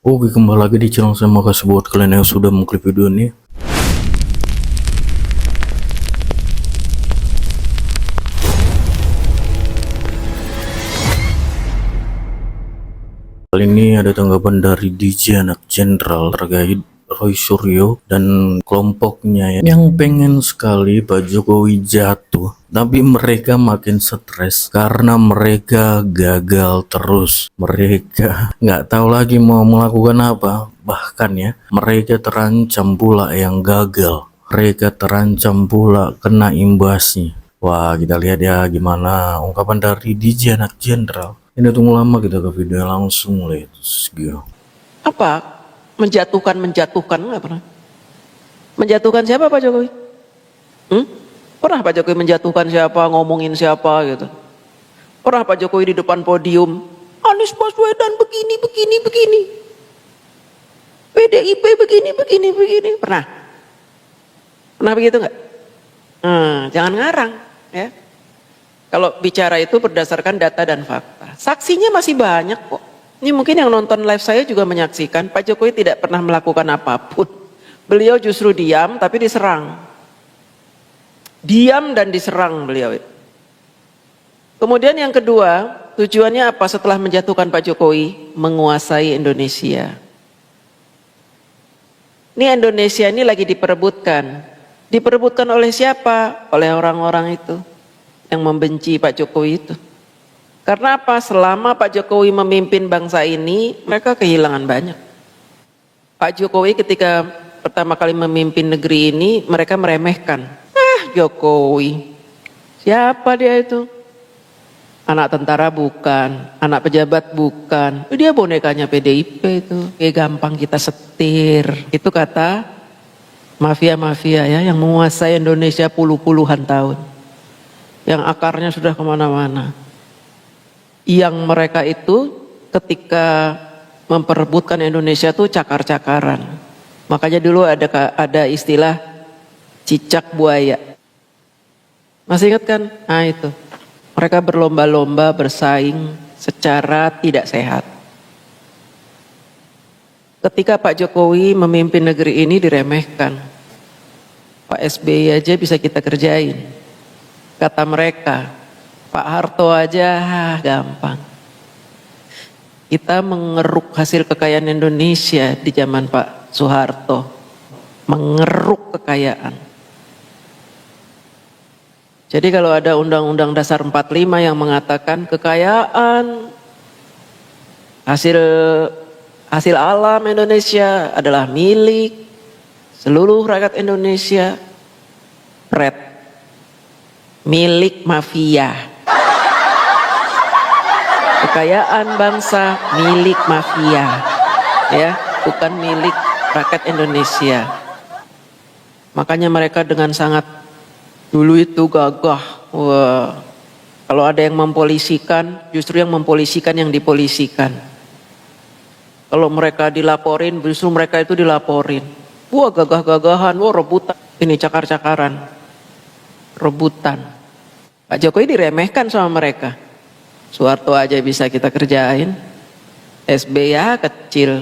Oke, kembali lagi di channel saya. Makasih buat kalian yang sudah mengklik video ini. Kali ini ada tanggapan dari DJ Anak Jenderal terkait Roy Suryo dan kelompoknya yang pengen sekali Pak Jokowi jatuh, tapi mereka makin stres karena mereka gagal terus. Mereka nggak tahu lagi mau melakukan apa. Bahkan ya, mereka terancam pula yang gagal. Mereka terancam pula kena imbasnya. Wah, kita lihat ya gimana ungkapan dari DJ Anak Jenderal. Ini tunggu lama, kita ke video langsung, let's go. Apa? Menjatuhkan nggak pernah. Menjatuhkan siapa Pak Jokowi? Pernah Pak Jokowi menjatuhkan siapa, ngomongin siapa gitu? Pernah Pak Jokowi di depan podium, Anies Baswedan begini. PDIP begini. Pernah? Pernah begitu nggak? Jangan ngarang ya. Kalau bicara itu berdasarkan data dan fakta. Saksinya masih banyak kok. Ini mungkin yang nonton live saya juga menyaksikan Pak Jokowi tidak pernah melakukan apapun. Beliau justru diam tapi diserang. Diam dan diserang beliau. Kemudian yang kedua, tujuannya apa setelah menjatuhkan Pak Jokowi? Menguasai Indonesia. Ini Indonesia ini lagi diperebutkan. Diperebutkan oleh siapa? Oleh orang-orang itu yang membenci Pak Jokowi itu. Karena apa? Selama Pak Jokowi memimpin bangsa ini, mereka kehilangan banyak. Pak Jokowi ketika pertama kali memimpin negeri ini, mereka meremehkan. Jokowi, siapa dia itu? Anak tentara bukan, anak pejabat bukan. Dia bonekanya PDIP itu. Gampang kita setir. Itu kata mafia-mafia ya, yang menguasai Indonesia puluhan tahun. Yang akarnya sudah kemana-mana. Yang mereka itu ketika memperebutkan Indonesia tuh cakar-cakaran. Makanya dulu ada istilah cicak buaya. Masih ingat kan? Nah itu. Mereka berlomba-lomba bersaing secara tidak sehat. Ketika Pak Jokowi memimpin negeri ini diremehkan. Pak SBY aja bisa kita kerjain. Kata mereka, Pak Harto aja gampang. Kita mengeruk hasil kekayaan Indonesia di zaman Pak Soeharto. Mengeruk kekayaan. Jadi kalau ada Undang-Undang Dasar 45 yang mengatakan kekayaan hasil alam Indonesia adalah milik seluruh rakyat Indonesia, milik mafia. Kekayaan bangsa milik mafia, ya, bukan milik rakyat Indonesia. Makanya mereka dengan sangat dulu itu gagah. Wah, kalau ada yang mempolisikan, justru yang mempolisikan yang dipolisikan. Kalau mereka dilaporin, justru mereka itu dilaporin. Wah, gagah-gagahan, wah rebutan. Ini cakar-cakaran, rebutan. Pak Jokowi diremehkan sama mereka. Soeharto aja bisa kita kerjain. SBY ya kecil.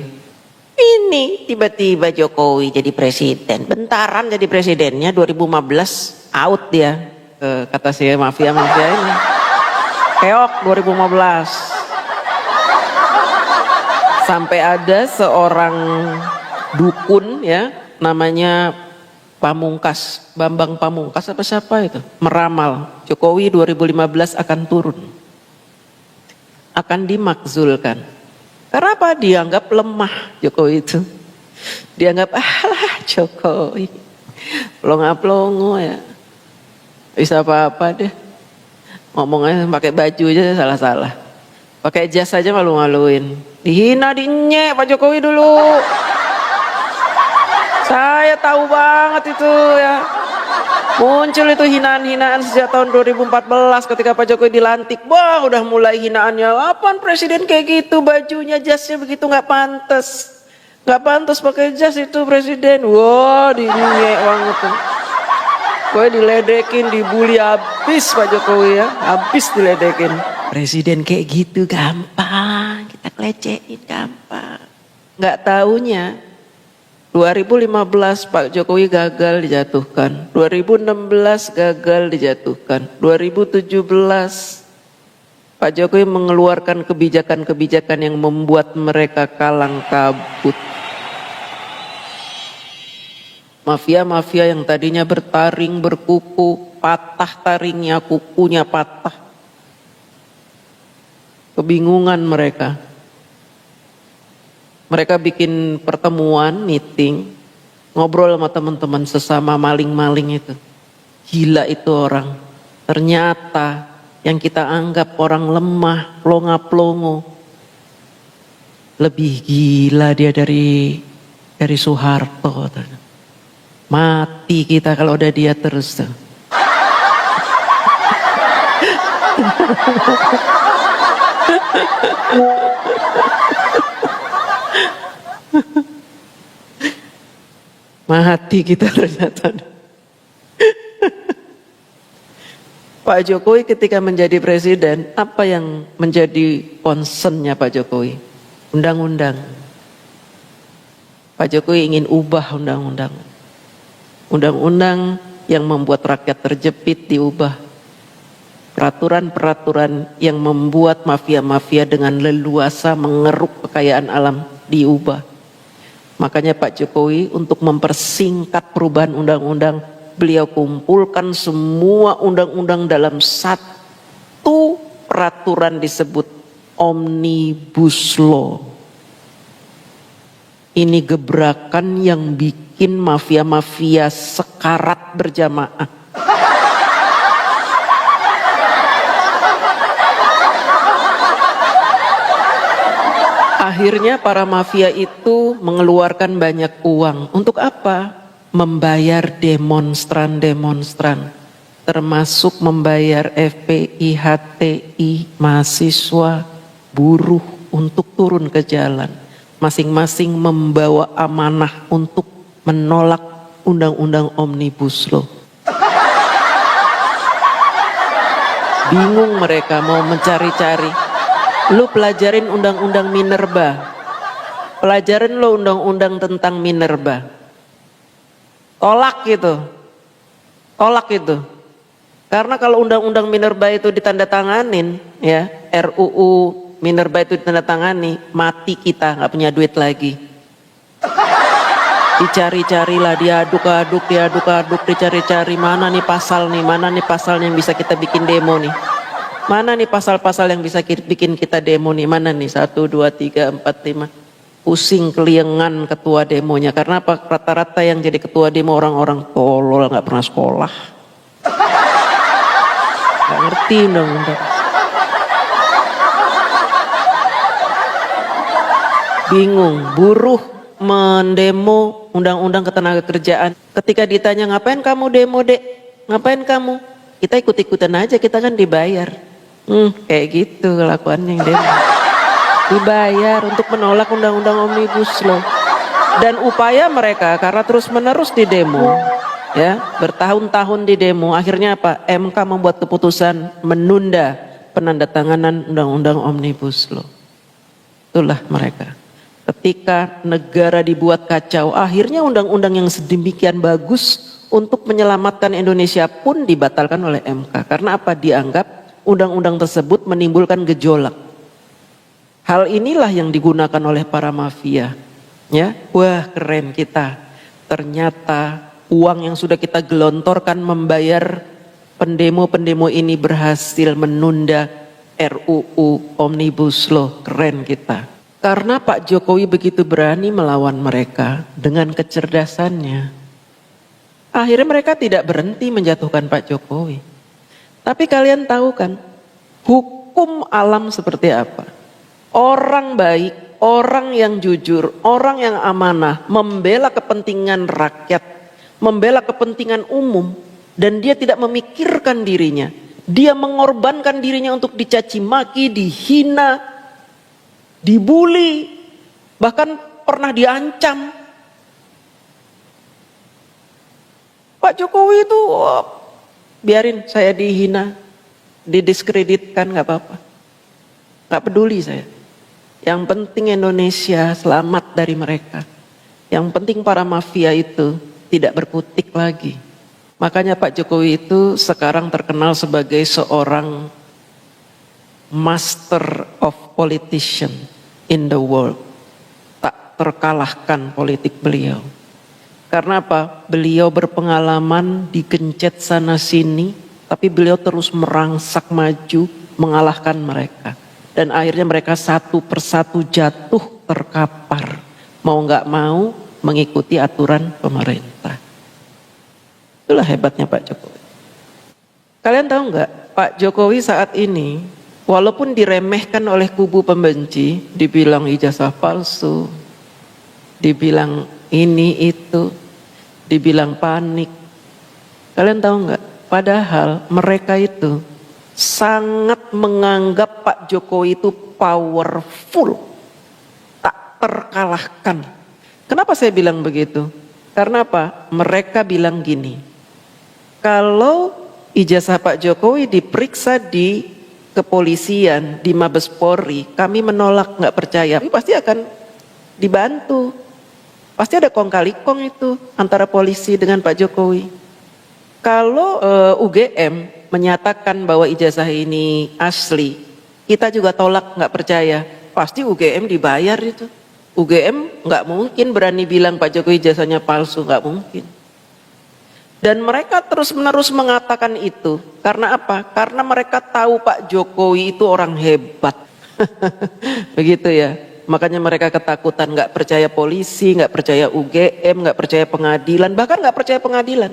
Ini tiba-tiba Jokowi jadi presiden. Bentaran jadi presidennya 2015 out dia. Kata si mafia ini. Keok 2015. Sampai ada seorang dukun ya, namanya Pamungkas, Bambang Pamungkas apa siapa itu, meramal Jokowi 2015 akan turun, akan dimakzulkan. Karena apa? Dianggap lemah Jokowi itu. Dianggap alah Jokowi pelongo ya, bisa apa-apa deh, ngomongnya pakai baju aja salah-salah, pakai jas aja malu-maluin, dihina dinyek Pak Jokowi dulu. Saya tahu banget itu ya. Muncul itu hinaan-hinaan sejak tahun 2014 ketika Pak Jokowi dilantik. Wah, udah mulai hinaannya. Apaan presiden kayak gitu, bajunya, jasnya begitu, nggak pantas. Nggak pantas pakai jas itu presiden. Wah, dinyek banget tuh. Gue diledekin, dibully habis Pak Jokowi ya. Habis diledekin. Presiden kayak gitu gampang, kita kelecehin gampang. Nggak taunya 2015 Pak Jokowi gagal dijatuhkan, 2016 gagal dijatuhkan, 2017 Pak Jokowi mengeluarkan kebijakan-kebijakan yang membuat mereka kalang kabut. Mafia-mafia yang tadinya bertaring, berkuku, patah taringnya, kukunya patah. Kebingungan mereka. Mereka bikin pertemuan, meeting, ngobrol sama teman-teman sesama maling-maling itu. Gila itu orang. Ternyata yang kita anggap orang lemah, plonga-plongo, lebih gila dia dari Soeharto. Mati kita kalau udah dia terus tuh. Mati kita ternyata. Pak Jokowi ketika menjadi presiden, apa yang menjadi concernnya Pak Jokowi? Undang-undang. Pak Jokowi ingin ubah undang-undang. Undang-undang yang membuat rakyat terjepit diubah. Peraturan-peraturan yang membuat mafia-mafia dengan leluasa mengeruk kekayaan alam diubah. Makanya Pak Jokowi untuk mempersingkat perubahan undang-undang, beliau kumpulkan semua undang-undang dalam satu peraturan disebut Omnibus Law. Ini gebrakan yang bikin mafia-mafia sekarat berjamaah. Akhirnya para mafia itu mengeluarkan banyak uang. Untuk apa? Membayar demonstran-demonstran. Termasuk membayar FPI, HTI, mahasiswa, buruh untuk turun ke jalan. Masing-masing membawa amanah untuk menolak undang-undang Omnibus Law. Bingung mereka mau mencari-cari. Lu pelajarin undang-undang Minerba. Pelajarin lo undang-undang tentang Minerba. Tolak gitu. Tolak itu. Karena kalau undang-undang Minerba itu ditandatanganin, ya, RUU Minerba itu ditandatangani, mati kita, nggak punya duit lagi. Dicari-carilah, diaduk-aduk, dicari-cari mana nih pasalnya yang bisa kita bikin demo nih. Mana nih pasal-pasal yang bisa bikin kita demo nih, mana nih 1, 2, 3, 4, 5. Pusing keliengan ketua demonya, karena apa? Rata-rata yang jadi ketua demo orang-orang tolol, nggak pernah sekolah. Nggak ngerti undang-undang. Bingung, buruh mendemo undang-undang ketenagakerjaan. Ketika ditanya ngapain kamu demo dek, ngapain kamu? Kita ikut-ikutan aja, kita kan dibayar. Kayak gitu kelakuan yang demo. Dibayar untuk menolak undang-undang Omnibus Law. Dan upaya mereka karena terus-menerus di demo, ya, bertahun-tahun di demo, akhirnya apa? MK membuat keputusan menunda penandatanganan undang-undang Omnibus Law. Itulah mereka. Ketika negara dibuat kacau, akhirnya undang-undang yang sedemikian bagus untuk menyelamatkan Indonesia pun dibatalkan oleh MK. Karena apa? Dianggap undang-undang tersebut menimbulkan gejolak. Hal inilah yang digunakan oleh para mafia. Ya, wah keren kita. Ternyata uang yang sudah kita gelontorkan membayar pendemo-pendemo ini berhasil menunda RUU Omnibus Law. Keren kita. Karena Pak Jokowi begitu berani melawan mereka dengan kecerdasannya. Akhirnya mereka tidak berhenti menjatuhkan Pak Jokowi. Tapi kalian tahu kan, hukum alam seperti apa? Orang baik, orang yang jujur, orang yang amanah, membela kepentingan rakyat, membela kepentingan umum, dan dia tidak memikirkan dirinya. Dia mengorbankan dirinya untuk dicaci maki, dihina, dibully, bahkan pernah diancam. Pak Jokowi itu biarin saya dihina, didiskreditkan, nggak apa-apa, nggak peduli saya. Yang penting Indonesia selamat dari mereka. Yang penting para mafia itu tidak berkutik lagi. Makanya Pak Jokowi itu sekarang terkenal sebagai seorang master of politician in the world. Tak terkalahkan politik beliau. Karena apa? Beliau berpengalaman digencet sana sini, tapi beliau terus merangsak maju, mengalahkan mereka. Dan akhirnya mereka satu persatu jatuh terkapar. Mau nggak mau mengikuti aturan pemerintah. Itulah hebatnya Pak Jokowi. Kalian tahu nggak, Pak Jokowi saat ini walaupun diremehkan oleh kubu pembenci, dibilang ijazah palsu, dibilang ini itu, dibilang panik. Kalian tahu nggak? Padahal mereka itu sangat menganggap Pak Jokowi itu powerful, tak terkalahkan. Kenapa saya bilang begitu? Karena apa? Mereka bilang gini, kalau ijazah Pak Jokowi diperiksa di kepolisian, di Mabes Polri, kami menolak, nggak percaya. Tapi pasti akan dibantu. Pasti ada kong kali kong itu antara polisi dengan Pak Jokowi. Kalau UGM menyatakan bahwa ijazah ini asli, kita juga tolak, nggak percaya. Pasti UGM dibayar itu. UGM nggak mungkin berani bilang Pak Jokowi ijazahnya palsu, nggak mungkin. Dan mereka terus-menerus mengatakan itu. Karena apa? Karena mereka tahu Pak Jokowi itu orang hebat. Begitu ya. Makanya mereka ketakutan, nggak percaya polisi, nggak percaya UGM, nggak percaya pengadilan, bahkan nggak percaya pengadilan.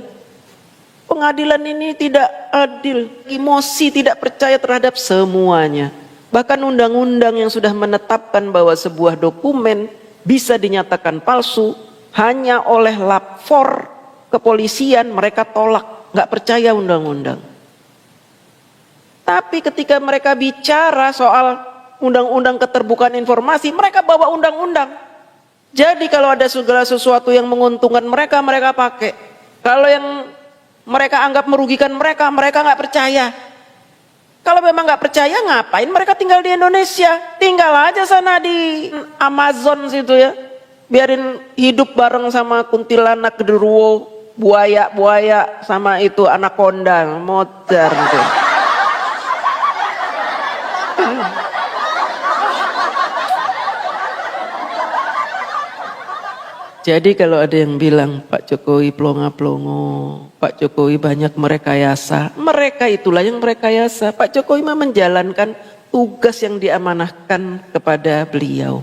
Pengadilan ini tidak adil, emosi, tidak percaya terhadap semuanya. Bahkan undang-undang yang sudah menetapkan bahwa sebuah dokumen bisa dinyatakan palsu hanya oleh lapor kepolisian, mereka tolak, nggak percaya undang-undang. Tapi ketika mereka bicara soal undang-undang keterbukaan informasi, mereka bawa undang-undang. Jadi kalau ada segala sesuatu yang menguntungkan mereka, mereka pakai. Kalau yang mereka anggap merugikan mereka, mereka nggak percaya. Kalau memang nggak percaya, ngapain mereka tinggal di Indonesia? Tinggal aja sana di Amazon situ ya. Biarin hidup bareng sama kuntilanak, genderuwo, buaya sama itu anaconda, modern tuh. Jadi kalau ada yang bilang Pak Jokowi plonga-plongo, Pak Jokowi banyak merekayasa, mereka itulah yang merekayasa. Pak Jokowi mah menjalankan tugas yang diamanahkan kepada beliau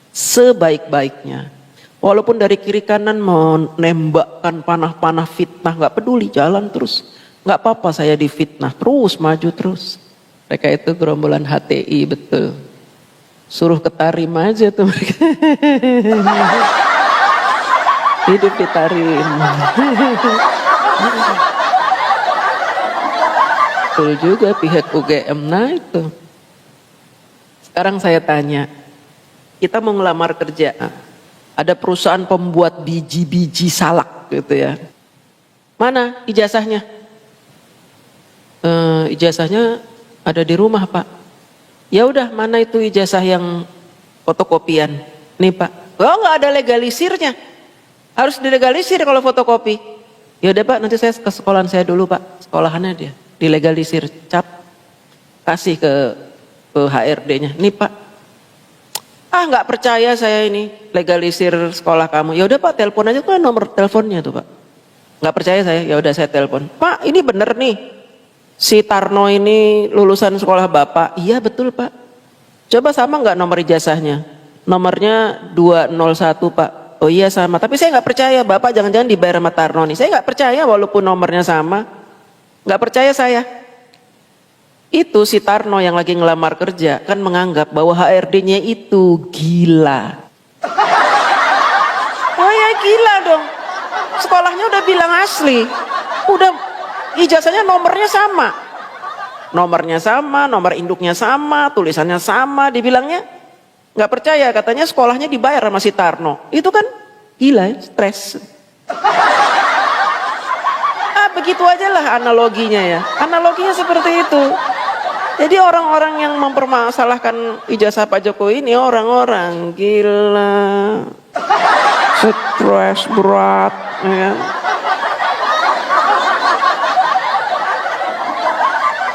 sebaik-baiknya. Walaupun dari kiri kanan menembakkan panah-panah fitnah, nggak peduli, jalan terus. Nggak apa-apa saya difitnah, terus maju terus. Mereka itu gerombolan HTI betul. Suruh ketarim aja tuh mereka. Hidup ditarim. Betul juga pihak UGM. Nah itu. Sekarang saya tanya, kita mau ngelamar kerja, ada perusahaan pembuat biji-biji salak gitu ya. Mana ijazahnya? Ijazahnya ada di rumah Pak. Ya udah, mana itu ijazah yang fotokopian? Nih Pak. Oh nggak ada legalisirnya. Harus dilegalisir kalau fotokopi. Ya udah Pak, nanti saya ke sekolahan saya dulu Pak. Sekolahannya dia dilegalisir, cap, kasih ke HRD-nya. Nih Pak, nggak percaya saya ini legalisir sekolah kamu. Ya udah Pak, telepon aja tuh nomor teleponnya tuh Pak. Nggak percaya saya, ya udah saya telepon. Pak, ini bener nih, si Tarno ini lulusan sekolah Bapak. Iya betul Pak. Coba sama nggak nomor ijazahnya? Nomornya 201 Pak. Oh iya sama, tapi saya nggak percaya Bapak jangan-jangan dibayar sama Tarno nih. Saya nggak percaya walaupun nomornya sama, nggak percaya saya. Itu si Tarno yang lagi ngelamar kerja kan menganggap bahwa HRD-nya itu gila. Oh ya gila dong, sekolahnya udah bilang asli, udah ijazahnya nomornya sama, nomor induknya sama, tulisannya sama, dibilangnya. Nggak percaya, katanya sekolahnya dibayar sama si Tarno. Itu kan gila ya, stres. Begitu aja lah analoginya ya. Analoginya seperti itu. Jadi orang-orang yang mempermasalahkan ijazah Pak Jokowi ini orang-orang gila, stres berat, ya.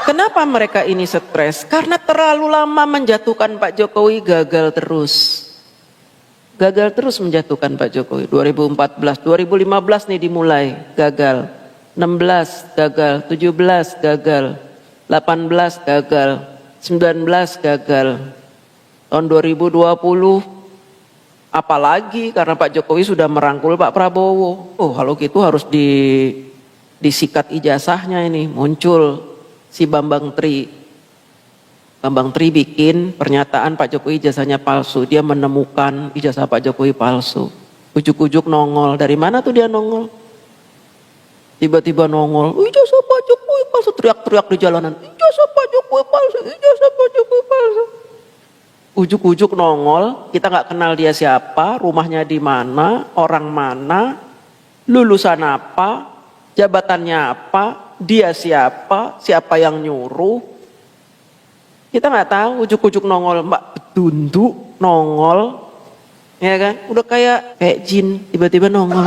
Kenapa mereka ini stres? Karena terlalu lama menjatuhkan Pak Jokowi, gagal terus. Gagal terus menjatuhkan Pak Jokowi. 2014, 2015 nih dimulai, gagal. 16 gagal, 17 gagal. 18 gagal, 19 gagal, tahun 2020 apalagi karena Pak Jokowi sudah merangkul Pak Prabowo. Oh kalau gitu harus disikat ijazahnya ini. Muncul si Bambang Tri. Bambang Tri bikin pernyataan Pak Jokowi ijazahnya palsu. Dia menemukan ijazah Pak Jokowi palsu. Ujuk-ujuk nongol. Dari mana tuh dia nongol? Tiba-tiba nongol, ijazah Pak Jokowi palsu, teriak-teriak di jalanan, ijazah Pak Jokowi palsu, ijazah Pak Jokowi palsu. Ujuk-ujuk nongol, kita nggak kenal dia siapa, rumahnya di mana, orang mana, lulusan apa, jabatannya apa, dia siapa, siapa yang nyuruh. Kita nggak tahu, ujuk-ujuk nongol, Mbak Betunduk nongol, ya kan? Udah kayak jin, tiba-tiba nongol.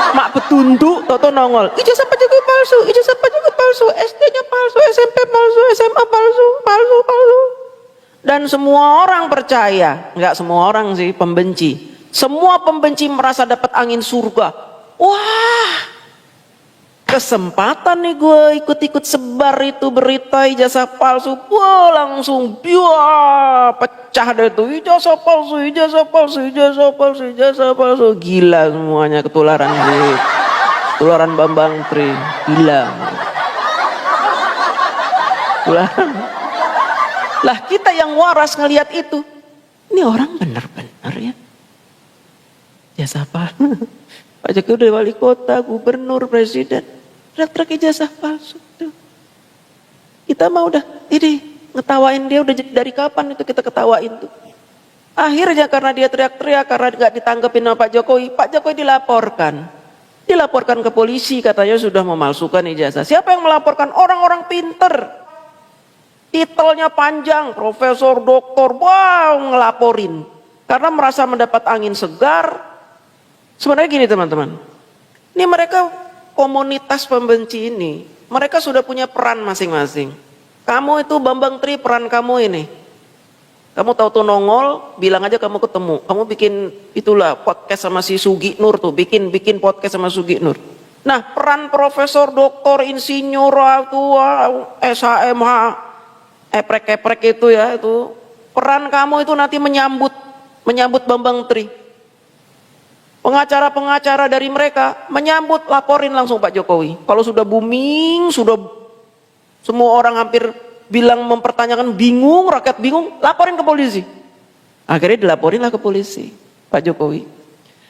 Mak Petunduk, toto nongol, ijazah Pak Jokowi palsu, ijazah Pak Jokowi palsu, SD-nya palsu, SMP palsu, SMA palsu, palsu. Dan semua orang percaya, nggak semua orang sih, pembenci. Semua pembenci merasa dapat angin surga. Wah, kesempatan nih gue ikut-ikut sebar itu berita ijazah palsu. Wah, langsung pecah deh tuh, ijazah palsu, ijazah palsu, ijazah palsu, ijazah palsu. Gila semuanya, ketularan sih. Ketularan Bambang Tri, gila. Ketularan. Lah kita yang waras ngelihat itu, ini orang benar-benar ya. Ijazah palsu. Pak Jokowi udah wali kota, gubernur, presiden, teriak-teriak ijazah palsu tuh. Kita mah udah ini ngetawain dia udah dari kapan itu kita ketawain tuh. Akhirnya karena dia teriak-teriak, karena nggak ditanggepin sama Pak Jokowi dilaporkan ke polisi, katanya sudah memalsukan ijazah. Siapa yang melaporkan? Orang-orang pinter, titelnya panjang, profesor, doktor, wow, ngelaporin karena merasa mendapat angin segar. Sebenarnya gini teman-teman, ini mereka komunitas pembenci ini, mereka sudah punya peran masing-masing. Kamu itu Bambang Tri, peran kamu ini, kamu tahu tuh nongol, bilang aja kamu ketemu, kamu bikin itulah podcast sama si Sugi Nur tuh, bikin podcast sama Sugi Nur. Nah peran profesor, doktor, insinyur, SHMH, eprek-eprek itu ya, itu peran kamu itu nanti menyambut Bambang Tri. Pengacara-pengacara dari mereka menyambut, laporin langsung Pak Jokowi. Kalau sudah booming, sudah semua orang hampir bilang mempertanyakan, bingung, rakyat bingung, laporin ke polisi. Akhirnya dilaporinlah ke polisi Pak Jokowi.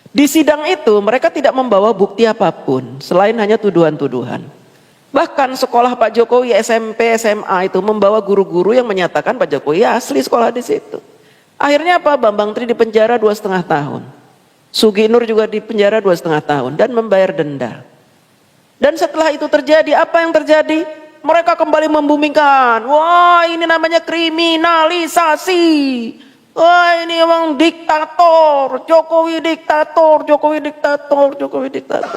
Di sidang itu mereka tidak membawa bukti apapun selain hanya tuduhan-tuduhan. Bahkan sekolah Pak Jokowi SMP, SMA itu membawa guru-guru yang menyatakan Pak Jokowi asli sekolah di situ. Akhirnya apa? Bambang Tri dipenjara 2,5 tahun. Sugi Nur juga dipenjara 2,5 tahun dan membayar denda. Dan setelah itu terjadi, apa yang terjadi? Mereka kembali membumingkan, wah ini namanya kriminalisasi. Wah ini emang diktator, Jokowi diktator, Jokowi diktator, Jokowi diktator.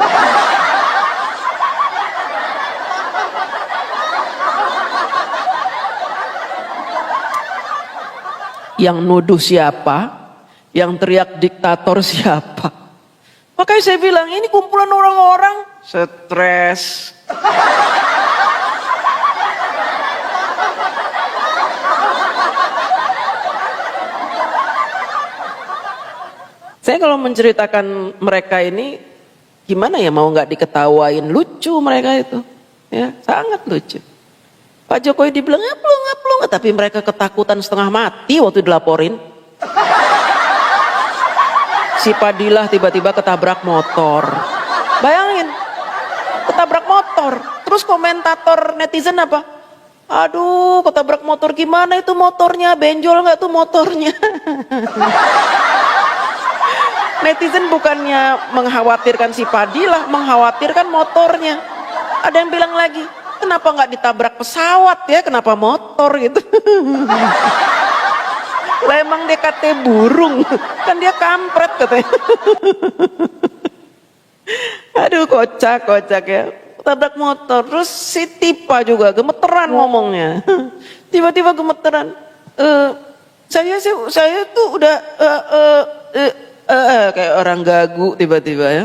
Yang nuduh siapa? Yang teriak diktator siapa? Makanya saya bilang ini kumpulan orang-orang stres. Saya kalau menceritakan mereka ini gimana ya, mau nggak diketawain, lucu mereka itu, ya sangat lucu. Pak Jokowi dibilang ngaplung, tapi mereka ketakutan setengah mati waktu dilaporin. Si Padilah tiba-tiba ketabrak motor. Bayangin, ketabrak motor. Terus komentator netizen apa? Aduh, ketabrak motor gimana itu motornya? Benjol nggak tuh motornya? Netizen bukannya mengkhawatirkan si Padilah, mengkhawatirkan motornya. Ada yang bilang lagi, kenapa nggak ditabrak pesawat ya, kenapa motor gitu. Lah emang dia kate burung, kan dia kampret katanya. Aduh kocak ya. Tabrak motor, terus si Tipa juga gemeteran ngomongnya. Tiba-tiba gemeteran. Saya tuh udah kayak orang gagu tiba-tiba ya.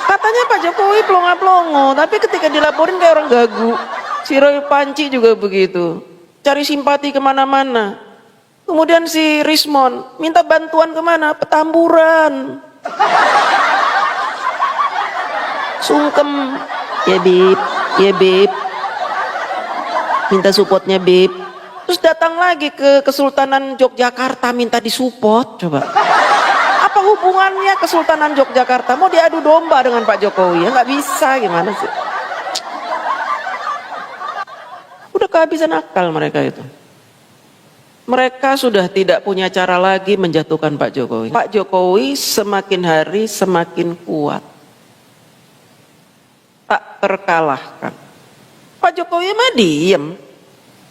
Katanya Pak Jokowi pelongo-pelongo, tapi ketika dilaporin kayak orang gagu. Si Roy Panci juga begitu, cari simpati kemana-mana. Kemudian si Rismon minta bantuan kemana? Petamburan. Sungkem, ya Bib, minta supportnya Bib. Terus datang lagi ke Kesultanan Yogyakarta minta disupport, coba. Apa hubungannya Kesultanan Yogyakarta? Mau diadu domba dengan Pak Jokowi? Ya nggak bisa, gimana sih? Udah kehabisan akal mereka itu. Mereka sudah tidak punya cara lagi menjatuhkan Pak Jokowi. Pak Jokowi semakin hari semakin kuat. Tak terkalahkan. Pak Jokowi mah diem,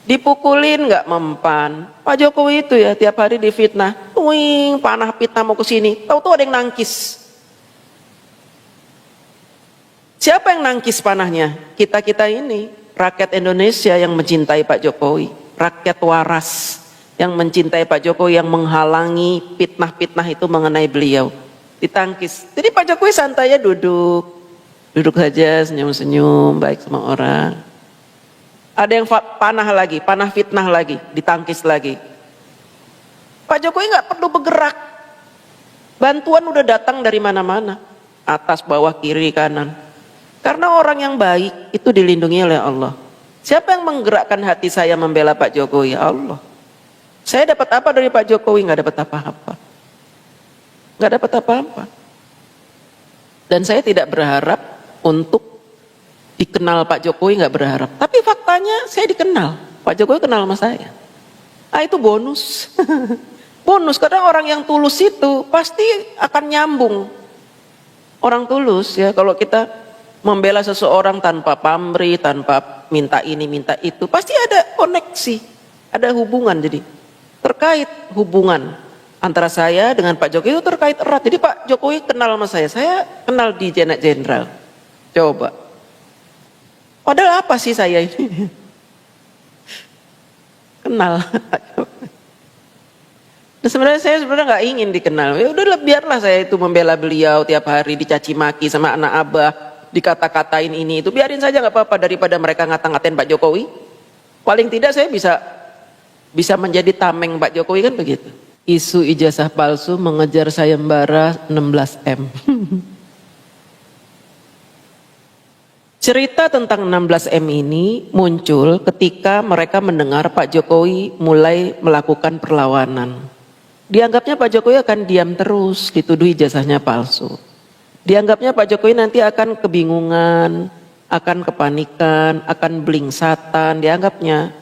dipukulin nggak mempan. Pak Jokowi itu ya tiap hari difitnah, wing panah fitnah mau ke sini, tahu-tahu ada yang nangkis. Siapa yang nangkis panahnya? Kita ini, rakyat Indonesia yang mencintai Pak Jokowi, rakyat waras yang mencintai Pak Jokowi, yang menghalangi fitnah-fitnah itu mengenai beliau, ditangkis. Jadi Pak Jokowi santai aja duduk saja, senyum-senyum, baik sama orang. Ada yang panah fitnah lagi, ditangkis lagi. Pak Jokowi nggak perlu bergerak. Bantuan udah datang dari mana-mana, atas, bawah, kiri, kanan. Karena orang yang baik itu dilindungi oleh Allah. Siapa yang menggerakkan hati saya membela Pak Jokowi? Allah. Saya dapat apa dari Pak Jokowi? Nggak dapat apa-apa. Nggak dapat apa-apa. Dan saya tidak berharap untuk dikenal Pak Jokowi, nggak berharap. Tapi faktanya saya dikenal. Pak Jokowi kenal sama saya. Itu bonus. Bonus, karena orang yang tulus itu pasti akan nyambung. Orang tulus ya, kalau kita membela seseorang tanpa pamrih, tanpa minta ini, minta itu, pasti ada koneksi, ada hubungan. Jadi terkait hubungan antara saya dengan Pak Jokowi itu terkait erat. Jadi Pak Jokowi kenal sama saya kenal di Jenderal. Coba. Padahal apa sih saya ini? Kenal. Dan sebenarnya saya nggak ingin dikenal. Ya udah biarlah saya itu membela beliau tiap hari, dicaci maki sama anak abah, dikata-katain ini itu, biarin saja nggak apa-apa daripada mereka ngata-ngatain Pak Jokowi. Paling tidak saya bisa menjadi tameng Pak Jokowi, kan begitu. Isu ijazah palsu mengejar sayembara 16M. Cerita tentang 16M ini muncul ketika mereka mendengar Pak Jokowi mulai melakukan perlawanan. Dianggapnya Pak Jokowi akan diam terus, dituduh ijazahnya palsu. Dianggapnya Pak Jokowi nanti akan kebingungan, akan kepanikan, akan blingsatan, dianggapnya.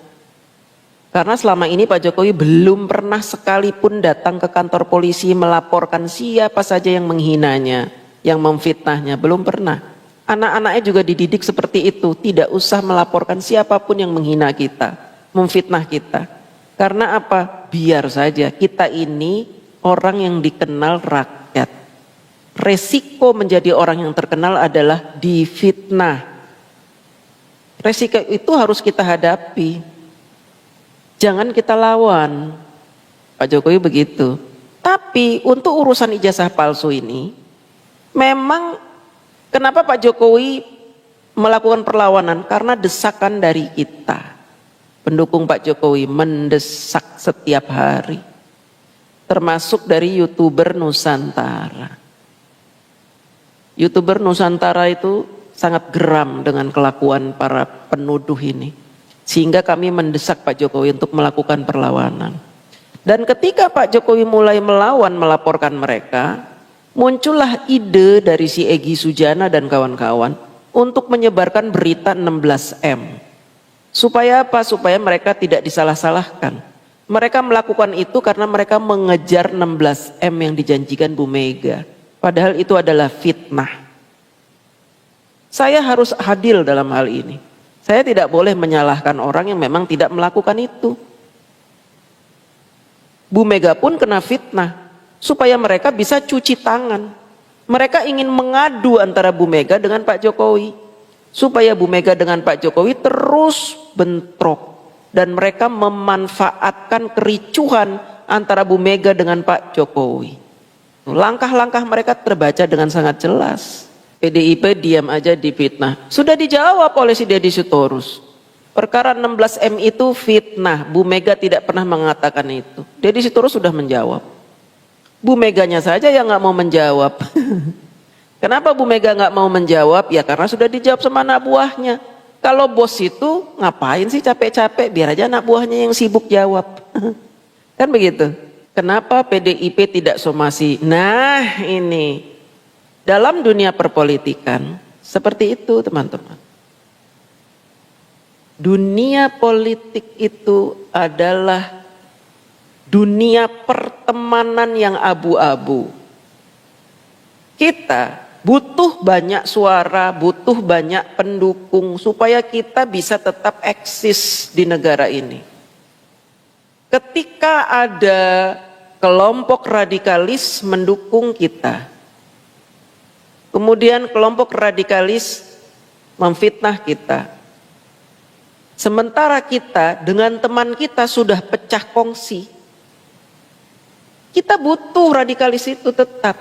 Karena selama ini Pak Jokowi belum pernah sekalipun datang ke kantor polisi melaporkan siapa saja yang menghinanya, yang memfitnahnya, belum pernah. Anak-anaknya juga dididik seperti itu, tidak usah melaporkan siapapun yang menghina kita, memfitnah kita. Karena apa? Biar saja, kita ini orang yang dikenal rakyat. Resiko menjadi orang yang terkenal adalah difitnah. Resiko itu harus kita hadapi. Jangan kita lawan. Pak Jokowi begitu. Tapi untuk urusan ijazah palsu ini, memang kenapa Pak Jokowi melakukan perlawanan? Karena desakan dari kita. Pendukung Pak Jokowi mendesak setiap hari. Termasuk dari YouTuber Nusantara. YouTuber Nusantara itu sangat geram dengan kelakuan para penuduh ini. Sehingga kami mendesak Pak Jokowi untuk melakukan perlawanan. Dan ketika Pak Jokowi mulai melawan, melaporkan mereka, muncullah ide dari si Egy Sujana dan kawan-kawan untuk menyebarkan berita 16M. Supaya apa? Supaya mereka tidak disalah-salahkan. Mereka melakukan itu karena mereka mengejar 16M yang dijanjikan Bu Mega. Padahal itu adalah fitnah. Saya harus adil dalam hal ini. Saya tidak boleh menyalahkan orang yang memang tidak melakukan itu. Bu Mega pun kena fitnah supaya mereka bisa cuci tangan. Mereka ingin mengadu antara Bu Mega dengan Pak Jokowi supaya Bu Mega dengan Pak Jokowi terus bentrok, dan mereka memanfaatkan kericuhan antara Bu Mega dengan Pak Jokowi. Langkah-langkah mereka terbaca dengan sangat jelas. PDIP diam aja di fitnah. Sudah dijawab oleh si Deddy Sitorus. Perkara 16M itu fitnah. Bu Mega tidak pernah mengatakan itu. Deddy Sitorus sudah menjawab. Bu Meganya saja yang nggak mau menjawab. Kenapa Bu Mega nggak mau menjawab? Ya karena sudah dijawab sama anak buahnya. Kalau bos itu ngapain sih capek-capek? Biar aja anak buahnya yang sibuk jawab. Kan begitu. Kenapa PDIP tidak somasi? Nah ini. Dalam dunia perpolitikan seperti itu teman-teman. Dunia politik itu adalah dunia pertemanan yang abu-abu. Kita butuh banyak suara, butuh banyak pendukung supaya kita bisa tetap eksis di negara ini. Ketika ada kelompok radikalis mendukung kita, kemudian kelompok radikalis memfitnah kita, sementara kita dengan teman kita sudah pecah kongsi, kita butuh radikalis itu tetap.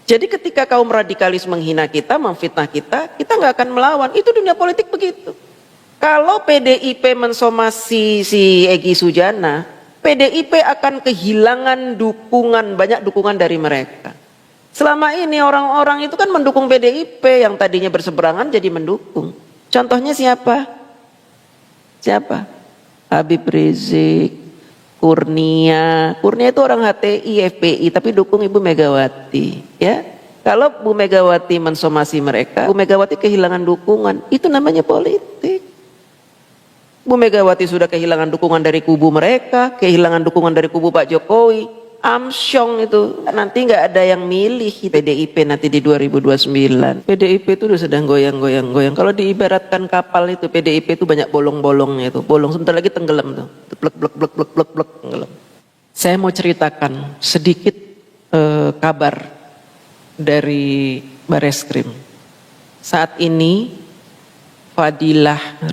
Jadi ketika kaum radikalis menghina kita, memfitnah kita, kita nggak akan melawan. Itu dunia politik begitu. Kalau PDIP mensomasi si Egy Sujana, PDIP akan kehilangan dukungan, banyak dukungan dari mereka. Selama ini orang-orang itu kan mendukung PDIP, yang tadinya berseberangan jadi mendukung. Contohnya siapa? Siapa? Habib Rizik, Kurnia. Kurnia itu orang HTI, FPI, tapi dukung Ibu Megawati. Ya, kalau Bu Megawati mensomasi mereka, Bu Megawati kehilangan dukungan. Itu namanya politik. Bu Megawati sudah kehilangan dukungan dari kubu mereka, kehilangan dukungan dari kubu Pak Jokowi. Amsyong itu nanti nggak ada yang milih PDIP nanti di 2029. PDIP itu udah sedang goyang-goyang. Kalau diibaratkan kapal itu, PDIP itu banyak bolong-bolongnya itu. Bolong sebentar lagi tenggelam tuh. Blek tenggelam. Saya mau ceritakan sedikit kabar dari Bareskrim. Saat ini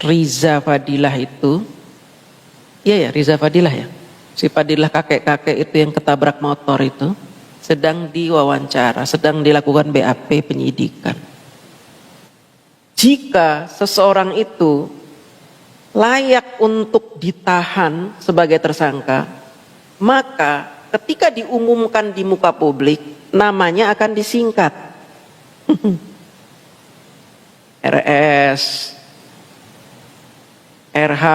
Riza Fadilah itu, iya ya Riza Fadilah ya. Si Fadilah kakek-kakek itu yang ketabrak motor itu sedang diwawancara, sedang dilakukan BAP penyidikan. Jika seseorang itu layak untuk ditahan sebagai tersangka, maka ketika diumumkan di muka publik, namanya akan disingkat. RS, RH,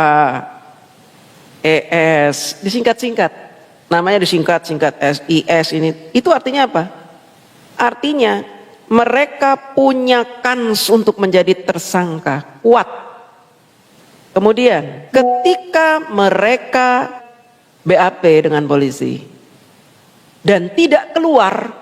ES, disingkat-singkat, namanya disingkat-singkat SIS ini. Itu artinya apa? Artinya mereka punya kans untuk menjadi tersangka kuat. Kemudian ketika mereka BAP dengan polisi dan tidak keluar,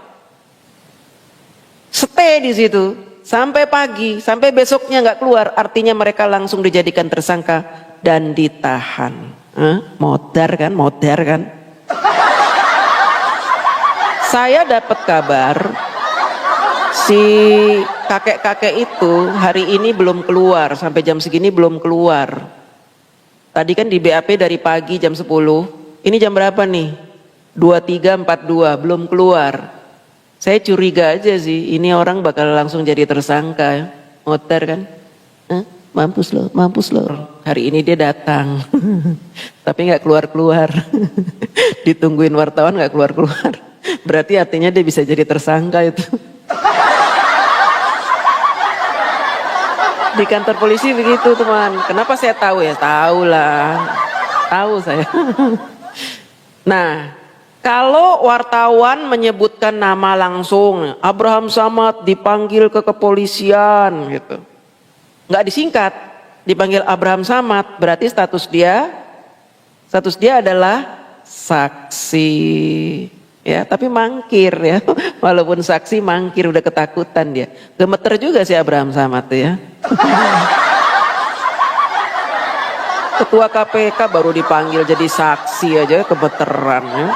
stay di situ sampai pagi, sampai besoknya nggak keluar, artinya mereka langsung dijadikan tersangka dan ditahan. Modar kan? Saya dapat kabar si kakek-kakek itu hari ini belum keluar, sampai jam segini belum keluar. Tadi kan di BAP dari pagi jam 10, ini jam berapa nih? 23.42, belum keluar. Saya curiga aja sih, ini orang bakal langsung jadi tersangka. Modar kan? Mampus loh. Hari ini dia datang, tapi nggak keluar. Ditungguin wartawan nggak keluar. Berarti artinya dia bisa jadi tersangka itu. Di kantor polisi begitu teman. Kenapa saya tahu ya? Tahu lah, tahu saya. Nah, kalau wartawan menyebutkan nama langsung, Abraham Samad dipanggil ke kepolisian gitu. Nggak disingkat, dipanggil Abraham Samad, berarti status dia adalah saksi, ya. Tapi mangkir ya, Walaupun saksi mangkir, udah ketakutan dia. Gemeter juga si Abraham Samad tuh ya. Ketua KPK baru dipanggil jadi saksi aja kebeteran ya.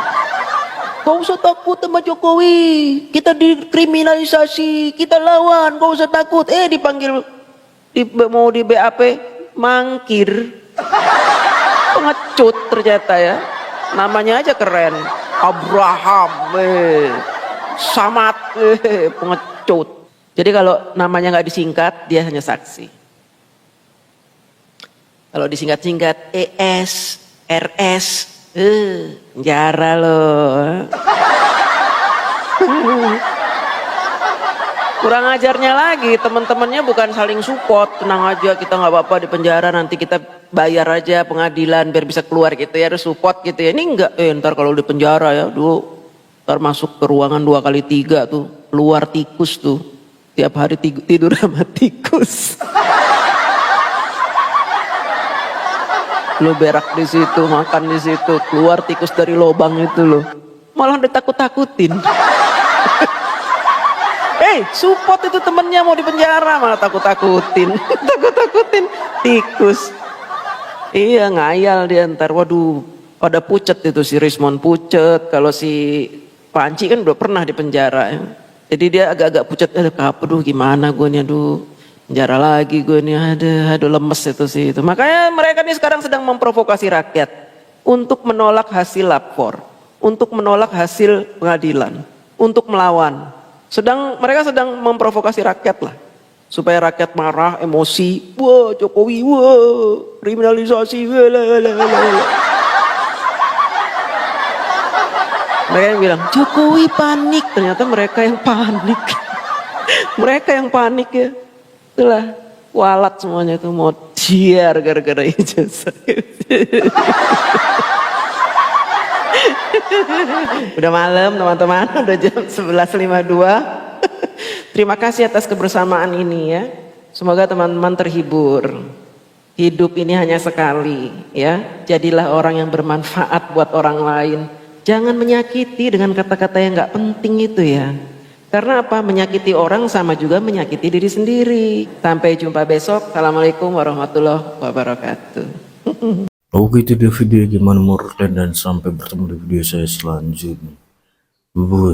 Kau usah takut sama Jokowi, kita dikriminalisasi, kita lawan, kau usah takut. Dipanggil mau di BAP, mangkir. Pengecut ternyata ya. Namanya aja keren, Abraham Samad pengecut. Jadi kalau namanya nggak disingkat, dia hanya saksi. Kalau disingkat-singkat ES, RS, penjara loh. Kurang ajarnya lagi, teman-temannya bukan saling support, tenang aja kita nggak apa-apa di penjara, nanti kita bayar aja pengadilan biar bisa keluar gitu ya, harus support gitu ya. Ini enggak, ntar kalau di penjara ya, dulu ntar masuk ke ruangan 2x3 tuh, keluar tikus tuh, tiap hari tidur sama tikus. Lu berak di situ, makan di situ, keluar tikus dari lubang itu loh, malah ditakut-takutin. Support itu temennya mau di penjara malah takut-takutin. Takut-takutin tikus. Iya, ngayal dia ntar. Waduh, pada pucet itu si Rismon pucet. Kalau si Panci kan udah pernah di penjara ya. Jadi dia agak-agak pucet. Aduh gimana gue nih, aduh penjara lagi gue nih, aduh lemes itu sih itu. Makanya mereka nih sekarang sedang memprovokasi rakyat untuk menolak hasil lapor, untuk menolak hasil pengadilan, untuk melawan. Mereka sedang memprovokasi rakyat lah, supaya rakyat marah, emosi, wah Jokowi, wah kriminalisasi, mereka yang bilang Jokowi panik, ternyata mereka yang panik. Mereka yang panik ya, itulah walat semuanya itu mau jiar gara-gara ijazah. Udah malam teman-teman, udah jam 11.52. Terima kasih atas kebersamaan ini ya. Semoga teman-teman terhibur. Hidup ini hanya sekali ya. Jadilah orang yang bermanfaat buat orang lain. Jangan menyakiti dengan kata-kata yang gak penting itu ya. Karena apa? Menyakiti orang sama juga menyakiti diri sendiri. Sampai jumpa besok. Assalamualaikum warahmatullahi wabarakatuh. Oke, itu dia video gimana menurut kalian, dan sampai bertemu di video saya selanjutnya. Bye.